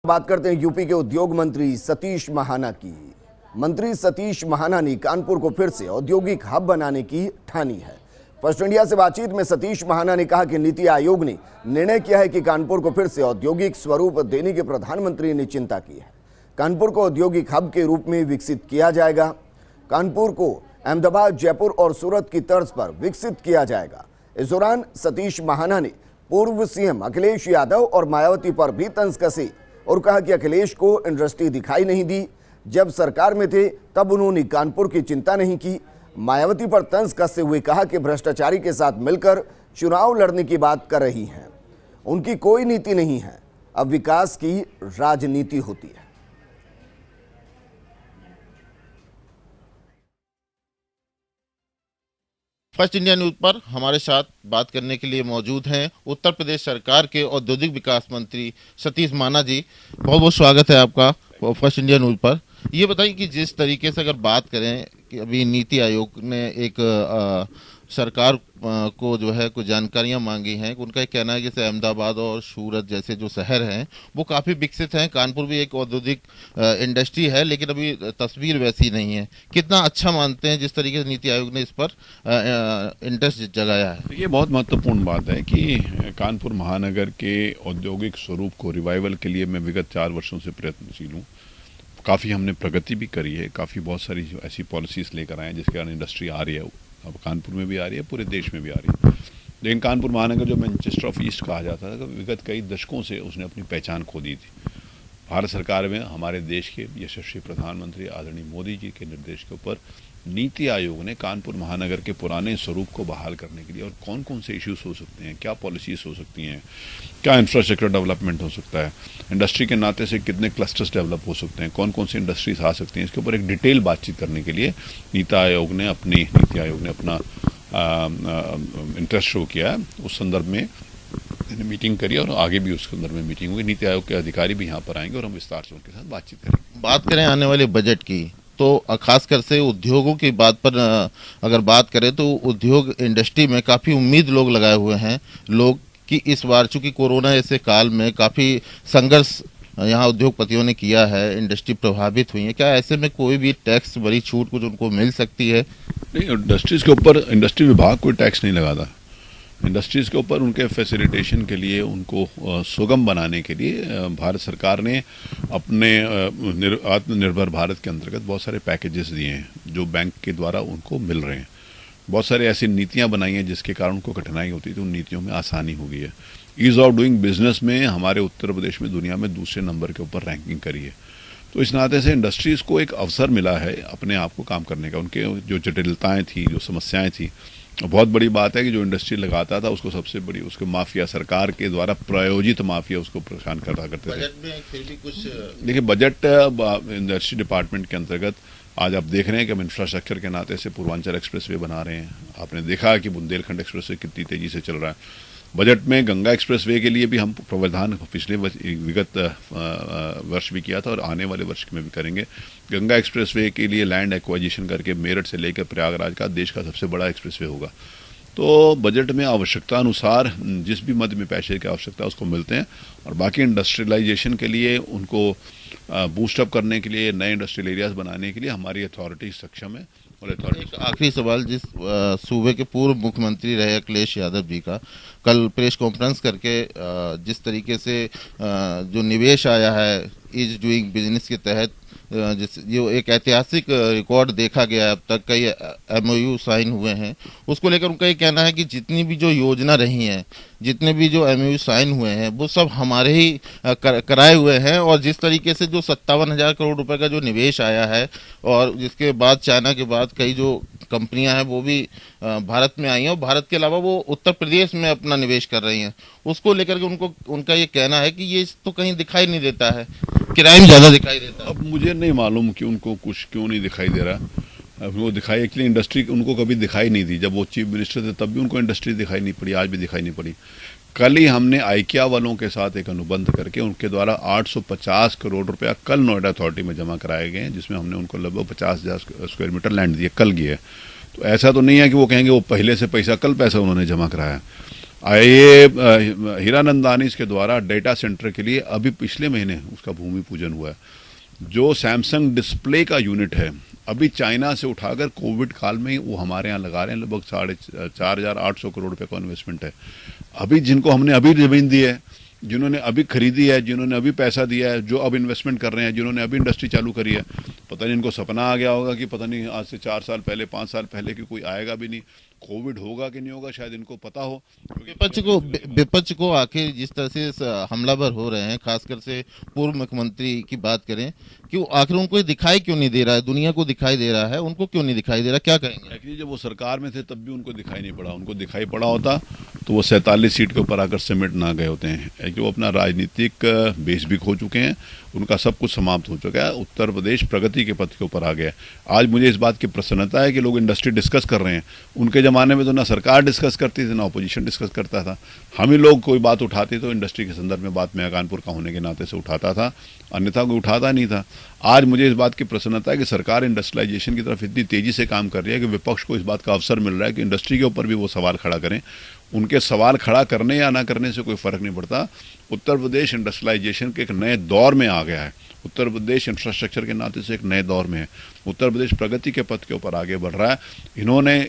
बात करते हैं यूपी के उद्योग मंत्री सतीश महाना की। मंत्री सतीश महाना ने कानपुर को फिर से औद्योगिक हब बनाने की ठानी है। फर्स्ट इंडिया से बातचीत में सतीश महाना ने कहा कि नीति आयोग ने निर्णय किया है कि कानपुर को फिर से औद्योगिक स्वरूप देने की प्रधानमंत्री ने चिंता की है। कानपुर को औद्योगिक हब के रूप में विकसित किया जाएगा। कानपुर को अहमदाबाद, जयपुर और सूरत की तर्ज पर विकसित किया जाएगा। इस दौरान सतीश महाना ने पूर्व सीएम अखिलेश यादव और मायावती पर भी तंज कसी और कहा कि अखिलेश को इंडस्ट्री दिखाई नहीं दी। जब सरकार में थे तब उन्होंने कानपुर की चिंता नहीं की। मायावती पर तंज कसते हुए कहा कि भ्रष्टाचारी के साथ मिलकर चुनाव लड़ने की बात कर रही हैं। उनकी कोई नीति नहीं है, अब विकास की राजनीति होती है। फर्स्ट इंडिया न्यूज पर हमारे साथ बात करने के लिए मौजूद हैं उत्तर प्रदेश सरकार के औद्योगिक विकास मंत्री सतीश महाना जी। बहुत बहुत स्वागत है आपका फर्स्ट इंडिया न्यूज पर। ये बताइए कि जिस तरीके से अगर बात करें कि अभी नीति आयोग ने एक सरकार को जो है कुछ जानकारियां मांगी हैं, उनका एक कहना है कि जैसे अहमदाबाद और सूरत जैसे जो शहर हैं वो काफ़ी विकसित हैं। कानपुर भी एक औद्योगिक इंडस्ट्री है, लेकिन अभी तस्वीर वैसी नहीं है। कितना अच्छा मानते हैं जिस तरीके से नीति आयोग ने इस पर इंटरेस्ट जगाया है? ये बहुत महत्वपूर्ण बात है कि कानपुर महानगर के औद्योगिक स्वरूप को रिवाइवल के लिए मैं विगत 4 वर्षों से प्रयत्नशील हूँ। काफ़ी हमने प्रगति भी करी है, काफ़ी बहुत सारी ऐसी पॉलिसीज़ लेकर आए हैं जिसके कारण इंडस्ट्री आ रही है। अब कानपुर में भी आ रही है, पूरे देश में भी आ रही है। लेकिन कानपुर महानगर जो मैनचेस्टर ऑफ ईस्ट कहा जाता था, विगत कई दशकों से उसने अपनी पहचान खो दी थी। भारत सरकार में हमारे देश के यशस्वी प्रधानमंत्री आदरणीय मोदी जी के निर्देश के ऊपर नीति आयोग ने कानपुर महानगर के पुराने स्वरूप को बहाल करने के लिए और कौन कौन से इश्यूज हो सकते हैं, क्या पॉलिसीज हो सकती हैं, क्या इंफ्रास्ट्रक्चर डेवलपमेंट हो सकता है, इंडस्ट्री के नाते से कितने क्लस्टर्स डेवलप हो सकते हैं, कौन कौन सी इंडस्ट्रीज आ सकती हैं, इसके ऊपर एक डिटेल बातचीत करने के लिए नीति आयोग ने अपना इंटरेस्ट शो किया है। उस संदर्भ में मीटिंग करी और आगे भी उस संदर्भ में मीटिंग हुई। नीति आयोग के अधिकारी भी यहाँ पर आएंगे और हम विस्तार से उनके साथ बातचीत करेंगे। बात करें आने वाले बजट की, तो खासकर से उद्योगों की बात पर अगर बात करें तो उद्योग इंडस्ट्री में काफ़ी उम्मीद लोग लगाए हुए हैं लोग कि इस बार चूंकि कोरोना ऐसे काल में काफ़ी संघर्ष यहाँ उद्योगपतियों ने किया है, इंडस्ट्री प्रभावित हुई है। क्या ऐसे में कोई भी टैक्स बड़ी छूट कुछ उनको मिल सकती है? नहीं, इंडस्ट्रीज़ के ऊपर इंडस्ट्री विभाग कोई टैक्स नहीं लगाता। इंडस्ट्रीज़ के ऊपर उनके फैसिलिटेशन के लिए, उनको सुगम बनाने के लिए भारत सरकार ने अपने आत्मनिर्भर भारत के अंतर्गत बहुत सारे पैकेजेस दिए हैं जो बैंक के द्वारा उनको मिल रहे हैं। बहुत सारी ऐसी नीतियां बनाई हैं जिसके कारण उनको कठिनाई होती थी, उन नीतियों में आसानी हो गई है। ईज़ ऑफ डूइंग बिजनेस में हमारे उत्तर प्रदेश में दुनिया में दूसरे नंबर के ऊपर रैंकिंग करी है। तो इस नाते से इंडस्ट्रीज़ को एक अवसर मिला है अपने आप को काम करने का। उनके जो जटिलताएँ थी, जो समस्याएँ थी, बहुत बड़ी बात है कि जो इंडस्ट्री लगाता था उसको सबसे बड़ी उसके माफिया, सरकार के द्वारा प्रायोजित माफिया उसको परेशान करता करते थे। बजट में फिर भी कुछ देखिए, बजट इंडस्ट्री डिपार्टमेंट के अंतर्गत आज आप देख रहे हैं कि हम इंफ्रास्ट्रक्चर के नाते से पूर्वांचल एक्सप्रेसवे बना रहे हैं। आपने देखा कि बुंदेलखंड एक्सप्रेसवे कितनी तेजी से चल रहा है। बजट में गंगा एक्सप्रेसवे के लिए भी हम प्रावधान पिछले विगत वर्ष भी किया था और आने वाले वर्ष में भी करेंगे। गंगा एक्सप्रेसवे के लिए लैंड एक्वाजिशन करके मेरठ से लेकर प्रयागराज का देश का सबसे बड़ा एक्सप्रेसवे होगा। तो बजट में आवश्यकता अनुसार जिस भी मध्य में पैसे की आवश्यकता है उसको मिलते हैं। और बाकी इंडस्ट्रियलाइजेशन के लिए, उनको बूस्टअप करने के लिए, नए इंडस्ट्रियल एरियाज बनाने के लिए हमारी अथॉरिटी सक्षम है। और एक आखिरी सवाल, जिस सूबे के पूर्व मुख्यमंत्री रहे अखिलेश यादव जी का कल प्रेस कॉन्फ्रेंस करके जिस तरीके से जो निवेश आया है ईज डूइंग बिजनेस के तहत, जो एक ऐतिहासिक रिकॉर्ड देखा गया है, अब तक कई एमओयू साइन हुए हैं, उसको लेकर उनका ये कहना है कि जितनी भी जो योजना रही हैं, जितने भी जो एमओयू साइन हुए हैं वो सब हमारे ही कराए हुए हैं। और जिस तरीके से जो 57,000 करोड़ रुपए का जो निवेश आया है और जिसके बाद चाइना के बाद कई जो कंपनियां हैं वो भी भारत में आई हैं और भारत के अलावा वो उत्तर प्रदेश में अपना निवेश कर रही हैं, उसको लेकर के उनका ये कहना है कि ये तो कहीं दिखाई नहीं देता है, किराए में ज़्यादा दिखाई देता है। अब मुझे नहीं मालूम कि उनको कुछ क्यों नहीं दिखाई दे रहा। अब वो दिखाई, एक्चुअली इंडस्ट्री उनको कभी दिखाई नहीं दी। जब वो चीफ मिनिस्टर थे तब भी उनको इंडस्ट्री दिखाई नहीं पड़ी, आज भी दिखाई नहीं पड़ी। कल ही हमने आइकिया वालों के साथ एक अनुबंध करके उनके द्वारा 850 करोड़ रुपया कल नोएडा अथॉरिटी में जमा कराए गए हैं, जिसमें हमने उनको लगभग 50,000 स्क्वायर मीटर लैंड दिए, कल की है। तो ऐसा तो नहीं है कि वो कहेंगे वो पहले से पैसा, कल पैसा उन्होंने जमा कराया। ये हीरानंदानी के द्वारा डेटा सेंटर के लिए अभी पिछले महीने उसका भूमि पूजन हुआ है। जो सैमसंग डिस्प्ले का यूनिट है अभी चाइना से उठाकर कोविड काल में ही वो हमारे यहाँ लगा रहे हैं, लगभग 4,800 करोड़ रुपए का इन्वेस्टमेंट है। अभी जिनको हमने अभी जमीन दी है, जिन्होंने अभी खरीदी है, जिन्होंने अभी पैसा दिया है, जो अब इन्वेस्टमेंट कर रहे हैं, जिन्होंने अभी इंडस्ट्री चालू करी है, पता नहीं इनको सपना आ गया होगा कि पता नहीं आज से 4 साल पहले 5 साल पहले कि कोई आएगा भी नहीं, कोविड होगा कि नहीं होगा शायद इनको पता हो। विपक्ष को आखिर जिस तरह से हमलावर हो रहे हैं, खासकर से पूर्व मुख्यमंत्री की बात करें कि आखिर उनको ये दिखाई क्यों नहीं दे रहा है, दुनिया को दिखाई दे रहा है, उनको क्यों नहीं दिखाई दे रहा, क्या कहेंगे? एक्चुअली जब वो सरकार में थे तब भी उनको दिखाई नहीं पड़ा, उनको दिखाई पड़ा होता तो वो 47 सीट के ऊपर आकर समेट ना गए होते हैं। एक्चुअली वो अपना राजनीतिक बेस भी खो चुके हैं, उनका सब कुछ समाप्त हो चुका है। उत्तर प्रदेश प्रगति के पथ के ऊपर आ गया। आज मुझे इस बात की प्रसन्नता है कि लोग इंडस्ट्री डिस्कस कर रहे हैं। उनके ज़माने में तो ना सरकार डिस्कस करती थी ना अपोजिशन डिस्कस करता था। हम ही लोग कोई बात उठाते तो इंडस्ट्री के संदर्भ में बात मैं कानपुर का होने के नाते से उठाता था, अन्यथा कोई उठाता नहीं था। आज मुझे इस बात की प्रसन्नता है कि सरकार इंडस्ट्रियलाइजेशन की तरफ इतनी तेज़ी से काम कर रही है कि विपक्ष को इस बात का अवसर मिल रहा है कि इंडस्ट्री के ऊपर भी वो सवाल खड़ा करें। उनके सवाल खड़ा करने या ना करने से कोई फ़र्क नहीं पड़ता। उत्तर प्रदेश इंडस्ट्रियलाइजेशन के एक नए दौर में आ गया है। उत्तर प्रदेश इंफ्रास्ट्रक्चर के नाते से एक नए दौर में है। उत्तर प्रदेश प्रगति के पथ के ऊपर आगे बढ़ रहा है। इन्होंने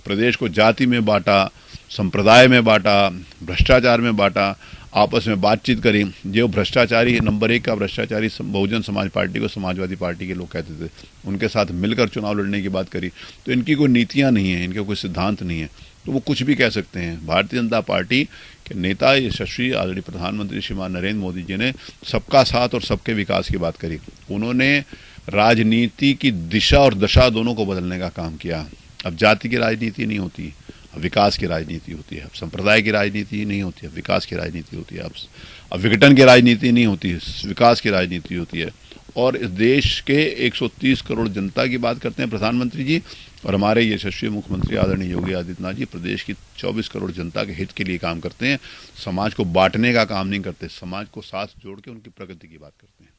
प्रदेश को जाति में बांटा, संप्रदाय में बांटा, भ्रष्टाचार में बांटा, आपस में बातचीत करी। जो भ्रष्टाचारी नंबर 1 का भ्रष्टाचारी बहुजन समाज पार्टी को समाजवादी पार्टी के लोग कहते थे, उनके साथ मिलकर चुनाव लड़ने की बात करी। तो इनकी कोई नीतियाँ नहीं है, इनके कोई सिद्धांत नहीं है, तो वो कुछ भी कह सकते हैं। भारतीय जनता पार्टी के नेता यशस्वी आदरणीय प्रधानमंत्री श्रीमान नरेंद्र मोदी जी ने सबका साथ और सबके विकास की बात करी। उन्होंने राजनीति की दिशा और दशा दोनों को बदलने का काम किया। अब जाति की राजनीति नहीं होती, अब विकास की राजनीति होती है। अब संप्रदाय की राजनीति नहीं होती, अब विकास की राजनीति होती है। अब विघटन की राजनीति नहीं होती, विकास की राजनीति होती है। और इस देश के 130 करोड़ जनता की बात करते हैं प्रधानमंत्री जी, और हमारे यशस्वी मुख्यमंत्री आदरणीय योगी आदित्यनाथ जी प्रदेश की 24 करोड़ जनता के हित के लिए काम करते हैं। समाज को बांटने का काम नहीं करते, समाज को साथ जोड़ के उनकी प्रगति की बात करते हैं।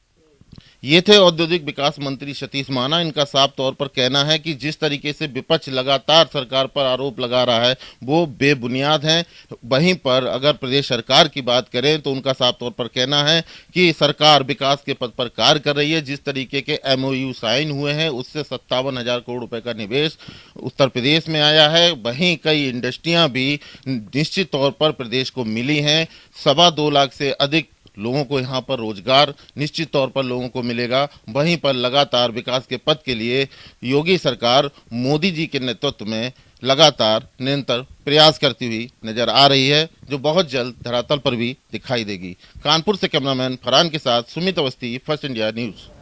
ये थे औद्योगिक विकास मंत्री सतीश महाना। इनका साफ तौर पर कहना है कि जिस तरीके से विपक्ष लगातार सरकार पर आरोप लगा रहा है वो बेबुनियाद हैं। वहीं पर अगर प्रदेश सरकार की बात करें तो उनका साफ तौर पर कहना है कि सरकार विकास के पथ पर कार्य कर रही है। जिस तरीके के MOU साइन हुए हैं उससे 57,000 करोड़ रुपए का निवेश उत्तर प्रदेश में आया है। वहीं कई इंडस्ट्रियां भी निश्चित तौर पर प्रदेश को मिली हैं। 2.25 लाख से अधिक लोगों को यहाँ पर रोजगार निश्चित तौर पर लोगों को मिलेगा। वहीं पर लगातार विकास के पथ के लिए योगी सरकार मोदी जी के नेतृत्व में लगातार निरंतर प्रयास करती हुई नजर आ रही है, जो बहुत जल्द धरातल पर भी दिखाई देगी। कानपुर से कैमरामैन फरहान के साथ Sumit Awasthi, first India news.